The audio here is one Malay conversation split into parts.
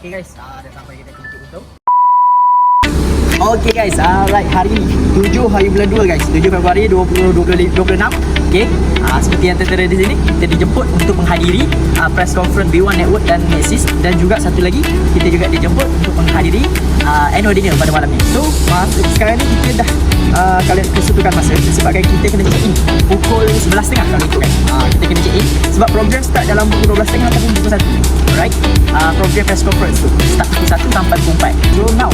Okay guys, dah sampai kita ke Bukit Bintang. Okay guys, right, hari ni 7 hari bulan 2 guys, 7 Februari 2026. Okay, seperti yang tertera di sini, kita dijemput untuk menghadiri press conference B1 Network dan Nexus, dan juga satu lagi kita juga dijemput untuk menghadiri annual dinner pada malam ni. So sekarang ni kita dah kalian kesetukan masa sebabkan kita kena check in pukul 11.30 kalau ikut kan. Kita kena check in sebab program start dalam pukul 12.30 ataupun pukul 1. Alright, program press conference tu start pukul 1 sampai pukul 4. So now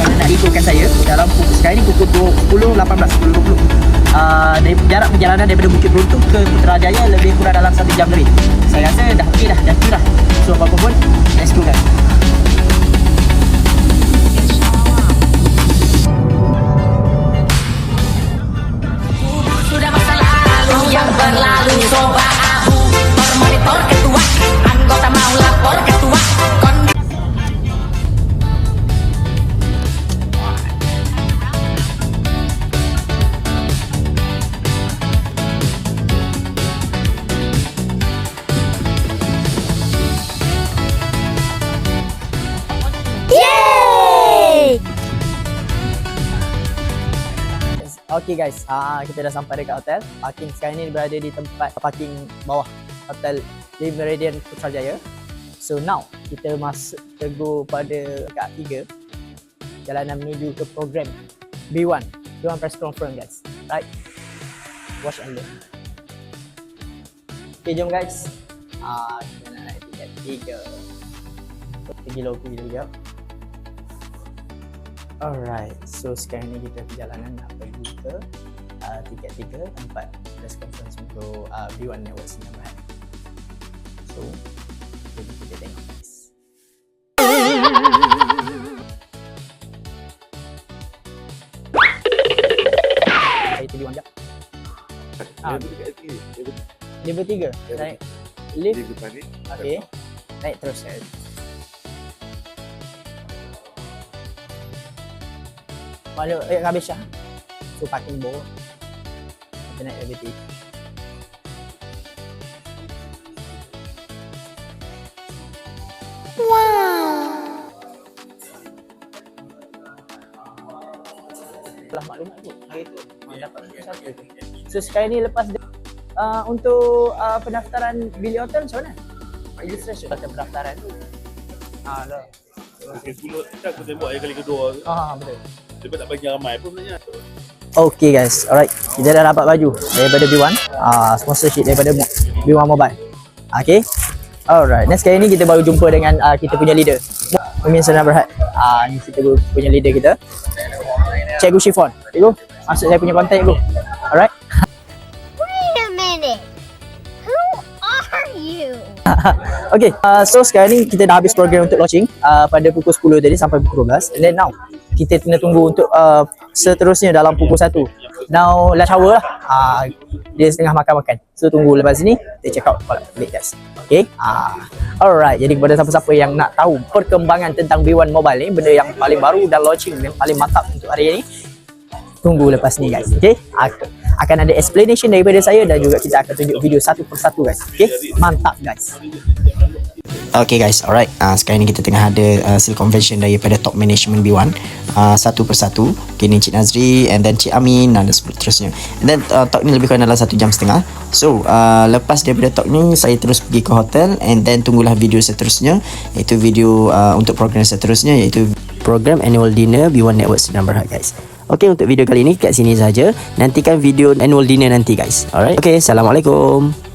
kalau nak ikutkan saya dalam sekarang ni pukul 10.18, 10.20. Jarak perjalanan daripada Bukit Beruntung ke Putrajaya lebih kurang dalam 1 jam lebih. Saya rasa dah okey dah cukup dah. So apa-apa pun, let's go guys. Sudah masa lalu yang berlalu, coba aku monitor ketua, anggota mau lapor ketua. Okay guys, kita dah sampai dekat hotel. Parking sekarang ni berada di tempat parking bawah hotel di Meridian Putrajaya. So now kita masuk go pada dekat 3 jalanan menuju ke program B1 press conference guys. Right, watch and learn. Okay jom guys, kita nak naik tiket 3. Pergi lobi dulu sekejap. Alright, so sekarang ni kita perjalanan nak pergi ke tiket 3 tempat press conference untuk B1 Network Sinar Berhad. So, jadi kita tengok guys. Saya tu B1 sekejap. Level 3, naik lift. Okay, naik terus guys. Malu habis dah. So parking bawah. Kita naik elevator. Wow. Lah maklumat tu. Hari tu dapat satu tu. So sekarang ni lepas untuk pendaftaran bilik hotel macam mana? Registration atau pendaftaran tu. Dah. Okay, dulu kita tembak yang kali kedua tu. Betul. Dia tak bagi ramai pun sebenarnya. Okay guys, alright. Kita dah dapat baju daripada B1. Sponsorship daripada B1 Mobile. Okay. Alright. Dan sekarang ni kita baru jumpa dengan kita punya leader, Mumin Sinar Berhad. Ni kita punya leader kita, Cikgu Shifon. Cikgu, masuk saya punya kontak cikgu. Alright. Wait a minute. Who are you? Okay, so sekarang ni kita dah habis program untuk launching pada pukul 10 tadi sampai pukul 12. And then now kita kena tunggu untuk seterusnya dalam pukul 1. Now last hour lah. Dia setengah makan-makan. So tunggu lepas ni kita check out balik guys. Okay. Alright, jadi kepada siapa-siapa yang nak tahu perkembangan tentang B1 Mobile ni, benda yang paling baru dan launching yang paling mantap untuk hari ini, tunggu lepas ni guys. Okay, akan ada explanation daripada saya dan juga kita akan tunjuk video satu persatu guys. Okay, mantap guys. Okay guys, alright. Sekarang ni kita tengah ada seal convention daripada top management B1 satu persatu. Okay, ni Cik Nazri and then Cik Amin dan seterusnya. And then talk ni lebih kurang dalam 1.5 jam. So lepas daripada talk ni saya terus pergi ke hotel and then tunggulah video seterusnya, iaitu video untuk program seterusnya, iaitu program annual dinner B1 Network Sinar Berhad guys. Okay, untuk video kali ni kat sini saja. Nantikan video annual dinner nanti guys. Alright. Okay, Assalamualaikum.